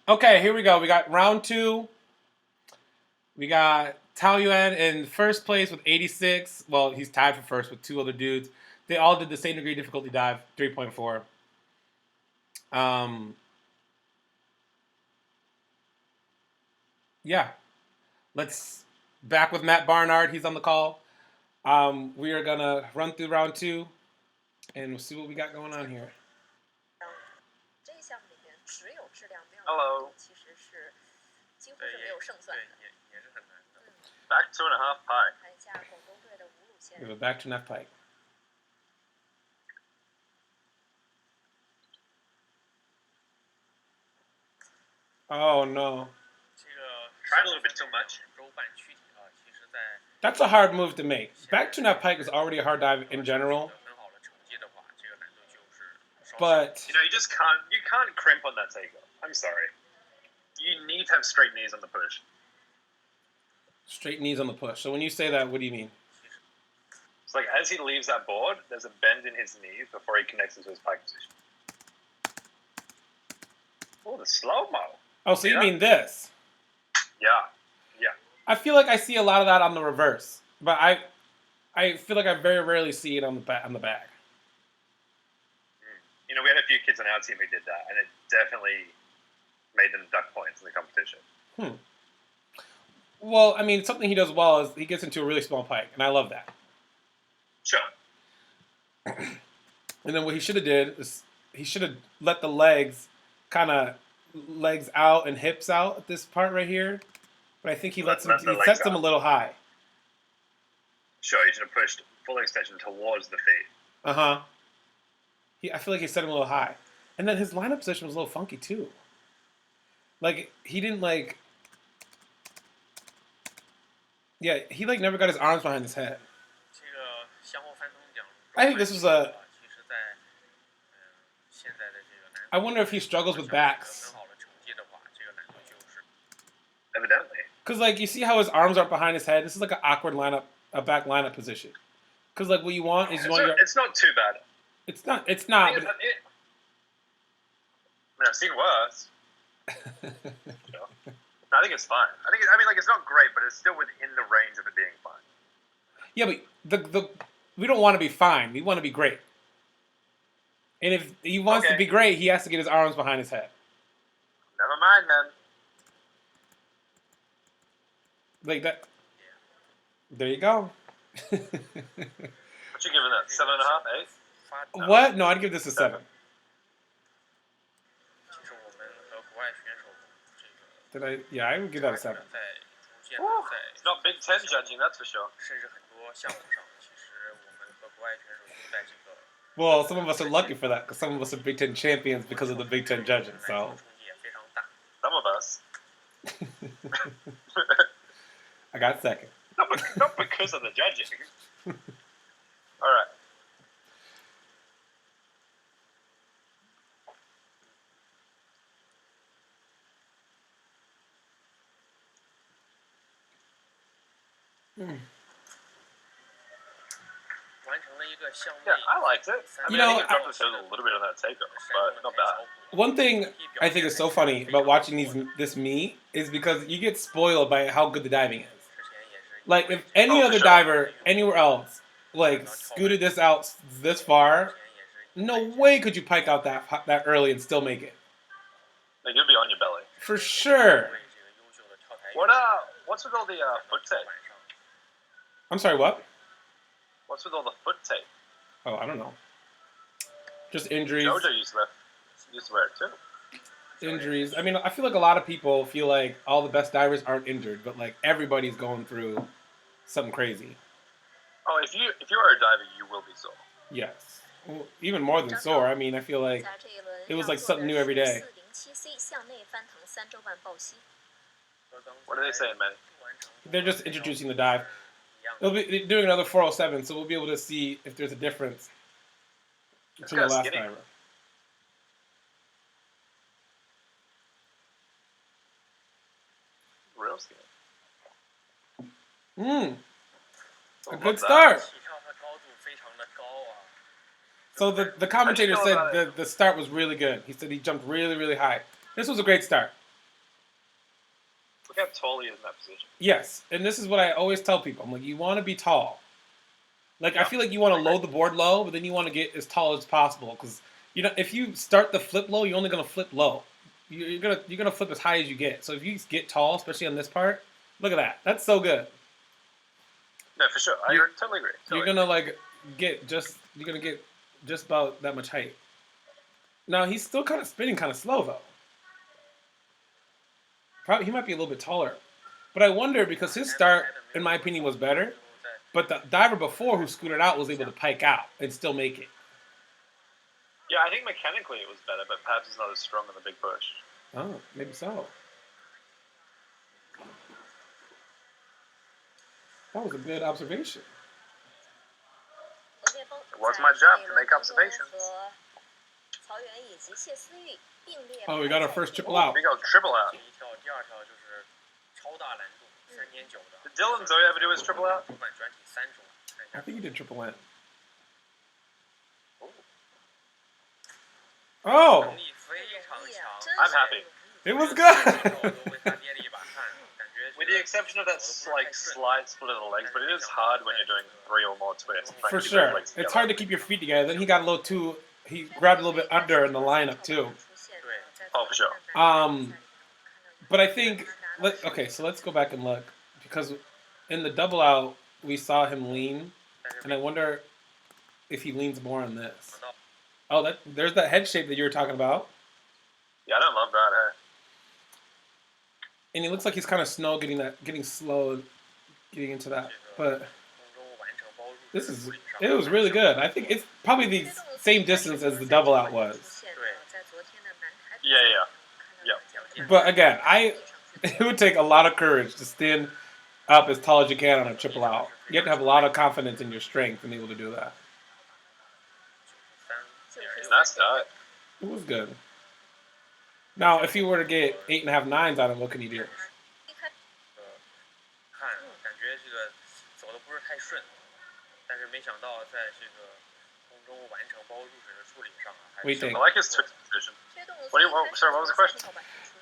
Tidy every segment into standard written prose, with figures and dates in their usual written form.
Okay, here we go. We got round two. We got Tao Yuan in first place with 86. Well, he's tied for first with two other dudes. They all did the same degree difficulty dive, 3.4. Um, yeah, let's back with Matt Barnard. He's on the call. We are gonna run through round two, and we'll see what we got going on here. Hello. Back 2.5 pike. We have a back 2.5 pike. Oh no. Tried a little bit too much. That's a hard move to make. Back 2.5 pike is already a hard dive in general. But you can't crimp on that takeoff. I'm sorry. You need to have straight knees on the push. Straight knees on the push. So when you say that, what do you mean? It's like as he leaves that board, there's a bend in his knees before he connects into his pike position. Oh, the slow-mo. Oh, so you mean this? Yeah. I feel like I see a lot of that on the reverse, but I feel like I very rarely see it on the back. We had a few kids on our team who did that, and it definitely made them duck points in the competition. Well, I mean, something he does well is he gets into a really small pike, and I love that. Sure. And then what he should have did is he should have let the legs legs out and hips out at this part right here. But I think he sets them a little high. Sure, he should have pushed full extension towards the feet. I feel like he set him a little high. And then his lineup position was a little funky too. Like he didn't yeah, he never got his arms behind his head. I think this was I wonder if he struggles with backs. Evidently. Because, you see how his arms aren't behind his head? This is an awkward back lineup position. Because, what you want is It's not too bad. It's not. I mean, I've seen worse. I think it's fine. It's not great, but it's still within the range of it being fine. Yeah, but we don't want to be fine. We want to be great. And if he wants to be great, he has to get his arms behind his head. Never mind then. Like that. There you go. What you giving that? 7.5, 8? What? No, I'd give this a 7. Did I? Yeah, I would give that a 7. It's not Big Ten judging, that's for sure. Well, some of us are lucky for that because some of us are Big Ten champions because of the Big Ten judging. So. Some of us. I got second. Not because of the judging. All right. Yeah, I liked it. I think it dropped his head a little bit on that takeoff, but not bad. One thing I think is so funny about watching this meet is because you get spoiled by how good the diving is. If any other diver anywhere else scooted this out this far, no way could you pike out that early and still make it. You'll be on your belly for sure. What's with all the foot tape? I'm sorry, what? What's with all the foot tape? Oh, I don't know. Just injuries. JoJo used to wear it too. Injuries. I mean, I feel like a lot of people feel like all the best divers aren't injured, but everybody's going through something crazy. Oh, if you are a diver, you will be sore. Yes. Well, even more than sore. I mean, I feel like it was something new every day. What are they saying, man? They're just introducing the dive. They'll be doing another 407, so we'll be able to see if there's a difference between the last diver. Real skinny. A good start. So the commentator said the start was really good. He said he jumped really, really high. This was a great start. Look how tall he is in that position. Yes, and this is what I always tell people. I'm like, you want to be tall. Like, I Yeah. feel like you want to load the board low, but then you want to get as tall as possible because if you start the flip low, you're only gonna flip low. You're gonna flip as high as you get. So if you get tall, especially on this part, look at that. That's so good. No, for sure. I totally agree. You're gonna you're gonna get just about that much height. Now he's still kind of spinning kind of slow though. Probably he might be a little bit taller, but I wonder because his start, in my opinion, was better. But the diver before who scooted out was able to pike out and still make it. Yeah, I think mechanically it was better, but perhaps it's not as strong on the big push. Oh, maybe so. That was a good observation. It was my job to make observations. Oh, we got our first triple out. We got triple out. Did Dylan Zoe ever do his triple out? I think he did triple N. Oh! I'm happy. It was good! With the exception of that slight split of the legs, but it is hard when you're doing 3 or more twists. For sure. It's hard to keep your feet together. Then he got a little too... He grabbed a little bit under in the lineup, too. Oh, for sure. But I think... Okay, so let's go back and look. Because in the double out, we saw him lean. And I wonder if he leans more on this. Oh, there's that head shape that you were talking about. Yeah, I don't love that, hey? And he looks like he's kind of getting slow, getting into that. But it was really good. I think it's probably the same distance as the double out was. Yeah. But again, it would take a lot of courage to stand up as tall as you can on a triple out. You have to have a lot of confidence in your strength and be able to do that. Nice dive. It was good. Now, if you were to get 8.5 nines on it, what can you do? What do you think? I like his twist position. Sorry, what was the question?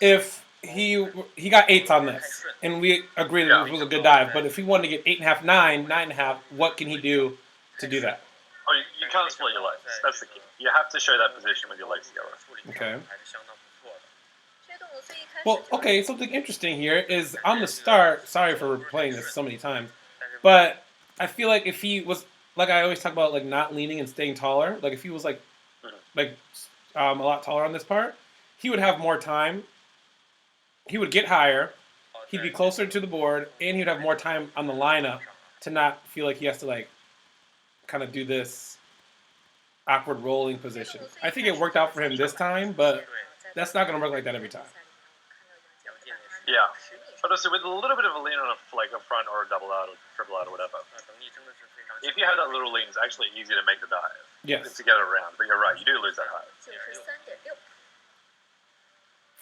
If he got 8s on this, and we agree that it was a good dive, but if he wanted to get 8.5, 9.5, what can he do to do that? Oh, you can't split your legs. That's the key. You have to show that position with your legs together. Okay. Well, okay, something interesting here is on the start, sorry for playing this so many times, but I feel like if he was, like I always talk about, like not leaning and staying taller, like if he was a lot taller on this part, he would have more time, he would get higher, he'd be closer to the board, and he'd have more time on the lineup to not feel like he has to like kind of do this awkward rolling position. I think it worked out for him this time, but that's not going to work like that every time. Yeah. But also with a little bit of a lean on a front or a double out or triple out or whatever, if you have that little lean, it's actually easier to make the dive. Yes. To get it around. But you're right, you do lose that height.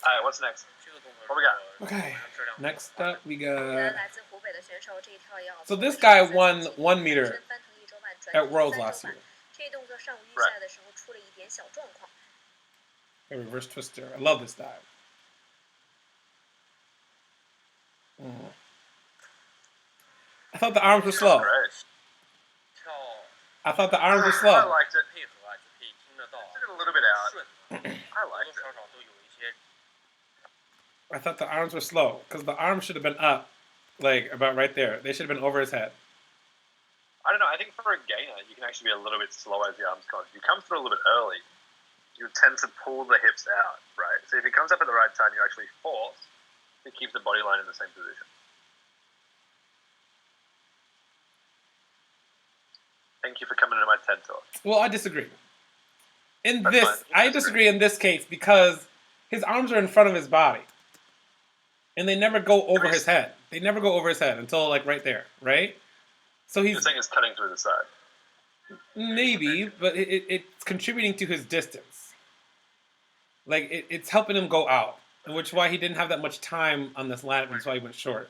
Alright, what's next? What we got? Okay. Next up, we got... So this guy won 1 meter at Worlds last year. A reverse twister. I love this dive. I thought the arms were slow. I thought the arms were slow. I liked it. Took it a little bit out. I liked it. I thought the arms were slow because the arms should have been up, like about right there. They should have been over his head. I don't know. I think for a gainer, you can actually be a little bit slower as the arms come. If you come through a little bit early, you tend to pull the hips out, right? So if it comes up at the right time, you actually force to keep the body line in the same position. Thank you for coming to my TED Talk. Well, I disagree. I disagree in this case because his arms are in front of his body. And they never go over his head. They never go over his head until like right there, right? So You're saying it's cutting through the side. Maybe, but it's contributing to his distance. Like it's helping him go out, which is why he didn't have that much time on this lineup, and that's why he went short.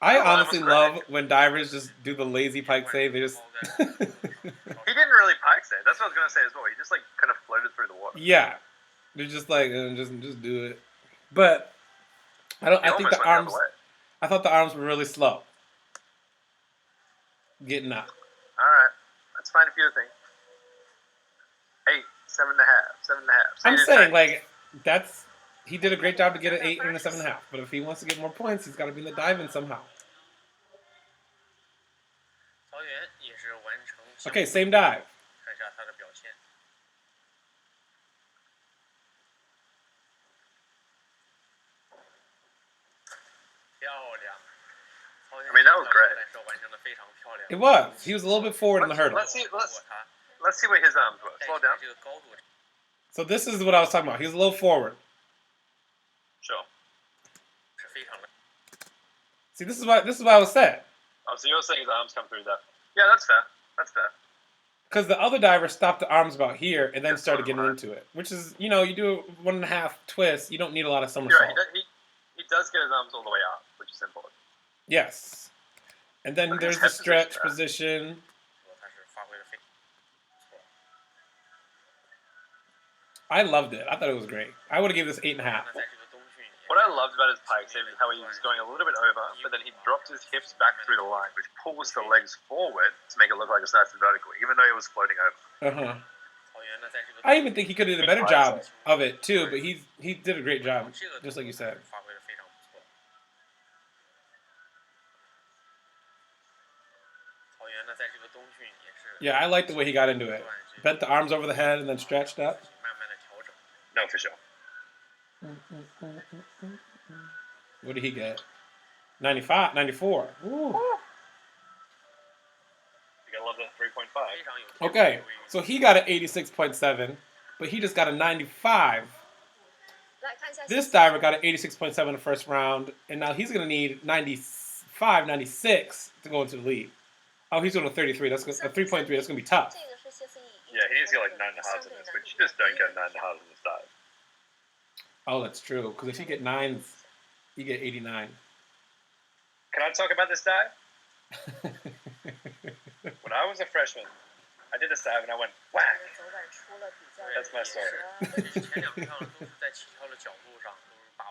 I honestly love when divers just do the lazy pike save. They just He didn't really pike save. That's what I was gonna say as well. He just like kind of floated through the water. Yeah, they're just like just do it. But I don't. He I think almost the went the other arms. way. I thought the arms were really slow getting up. All right, that's fine if you think. 8, 7.5, 7.5. So I'm you didn't saying change. like he did a great job to get an 8 and a 7.5. But if he wants to get more points, he's got to be in the dive-in somehow. Okay, same dive. I mean, that was great. It was. He was a little bit forward in the hurdle. Let's see where his arms were. Slow down. So this is what I was talking about. He was a little forward. Sure. See, this is what I was saying. Oh, so you're saying his arms come through that? Yeah, that's fair. That's fair. Because the other diver stopped the arms about here and then That's started sort of getting right. into it, which is, you do a 1.5 twist. You don't need a lot of You're somersault. right. He does get his arms all the way up, which is important. Yes. And then Look at there's his the head stretch position position. I loved it. I thought it was great. I would have given this 8.5. What I loved about his pike save is how he was going a little bit over, but then he dropped his hips back through the line, which pulls the legs forward to make it look like it's nice and vertical, even though he was floating over. I even think he could have did a better job of it too, but he did a great job, just like you said. Yeah, I like the way he got into it. Bent the arms over the head and then stretched up. No, for sure. What did he get? 95, 94. Ooh. You gotta love that 3.5. Okay, so he got an 86.7, but he just got a 95. This diver got an 86.7 in the first round, and now he's going to need 95, 96 to go into the lead. Oh, he's going to 33. That's a 3.3. That's going to be tough. Yeah, he needs to get like 9.5 in this, but you just don't get 9.5 in this dive. Oh, that's true. Because if you get 9s, you get 89. Can I talk about this dive? When I was a freshman, I did this dive and I went, whack. That's my story.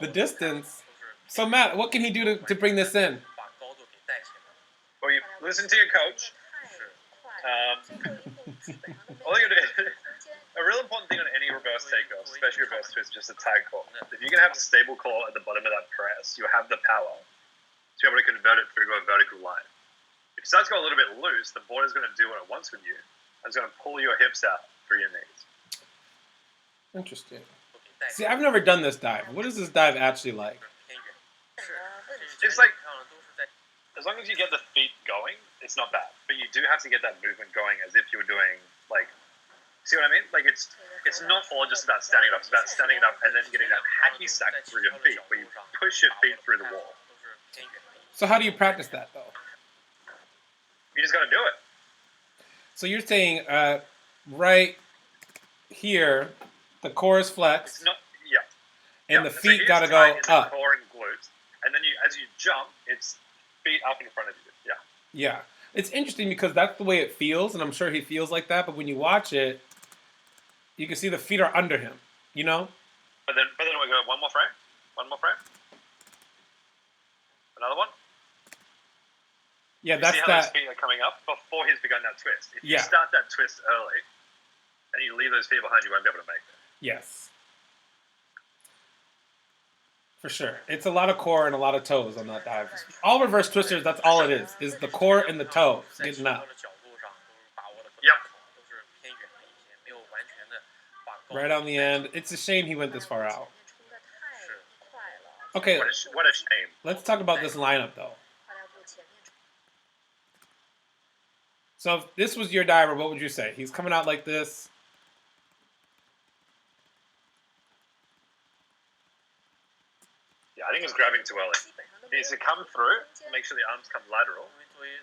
The distance. So, Matt, what can he do to bring this in? Well, you listen to your coach. All you do a real important thing on any reverse takeoff, especially reverse twist, is just a tight core. If you can have a stable core at the bottom of that press, you have the power to be able to convert it through to a vertical line. If it starts going a little bit loose, the board is going to do what it wants with you. And it's going to pull your hips out through your knees. Interesting. See, I've never done this dive. What is this dive actually like? It's like, as long as you get the feet going, it's not bad. But you do have to get that movement going as if you were doing, like, see what I mean? Like, it's not all just about standing up. It's about standing up and then getting that hacky sack through your feet, where you push your feet through the wall. So how do you practice that, though? You just got to do it. So you're saying right here, the core is flexed. It's not, yeah. And the So feet it's got to tight go in the up. core and glutes. And then as you jump, it's feet up in front of you. Yeah. Yeah. It's interesting because that's the way it feels, and I'm sure he feels like that, but when you watch it, you can see the feet are under him, But then we go one more frame. Another one. Yeah, You that's see how those feet are coming up before he's begun that twist. If you start that twist early and you leave those feet behind, you won't be able to make it. Yes. For sure. It's a lot of core and a lot of toes on that dive. All reverse twisters, that's all it is the core and the toes getting up. Yep. Right on the end. It's a shame he went this far out. Okay, What a shame. let's talk about this lineup, though. So if this was your diver, what would you say? He's coming out like this. Yeah, I think he's grabbing too early. He needs to come through, make sure the arms come lateral,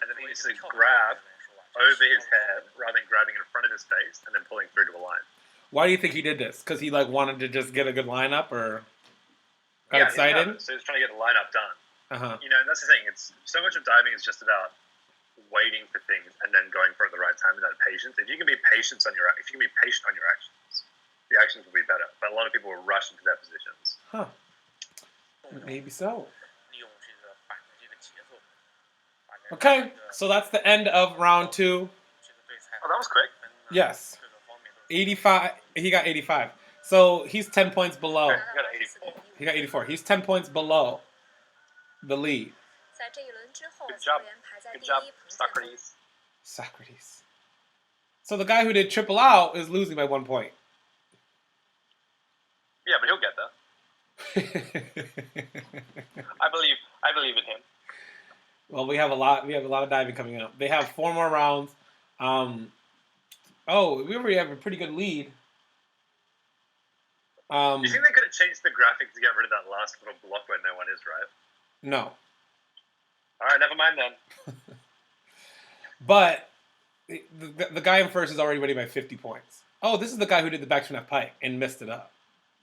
and then he needs to grab over his head rather than grabbing in front of his face and then pulling through to a line. Why do you think he did this? Because he wanted to just get a good lineup, or got excited? So he's trying to get the lineup done. Uh-huh. That's the thing. It's so much of diving is just about waiting for things and then going for it at the right time and that patience. If you can be patient on your actions, the actions will be better. But a lot of people will rush into their positions. Huh. Maybe so. Okay, so that's the end of round 2. Oh, that was quick. Yes. 85. He got 85. So he's 10 points below. Okay, you got 84. He got 84. He's 10 points below the lead. Good job. Good job, Socrates. Socrates. So the guy who did triple out is losing by 1 point. Yeah, but he'll get there. I believe in him. Well, we have a lot of diving coming up. They have 4 more rounds. We already have a pretty good lead. You think they could have changed the graphic to get rid of that last little block where no one is, right? No. All right, never mind then. But the guy in first is already winning by 50 points. Oh, this is the guy who did the back turn pike and messed it up.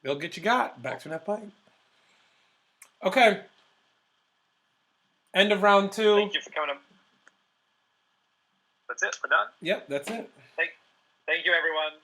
They'll get you got. Back turn pike. Okay. End of round 2. Thank you for coming up. That's it. We're done. Yep, that's it. Thank you, everyone.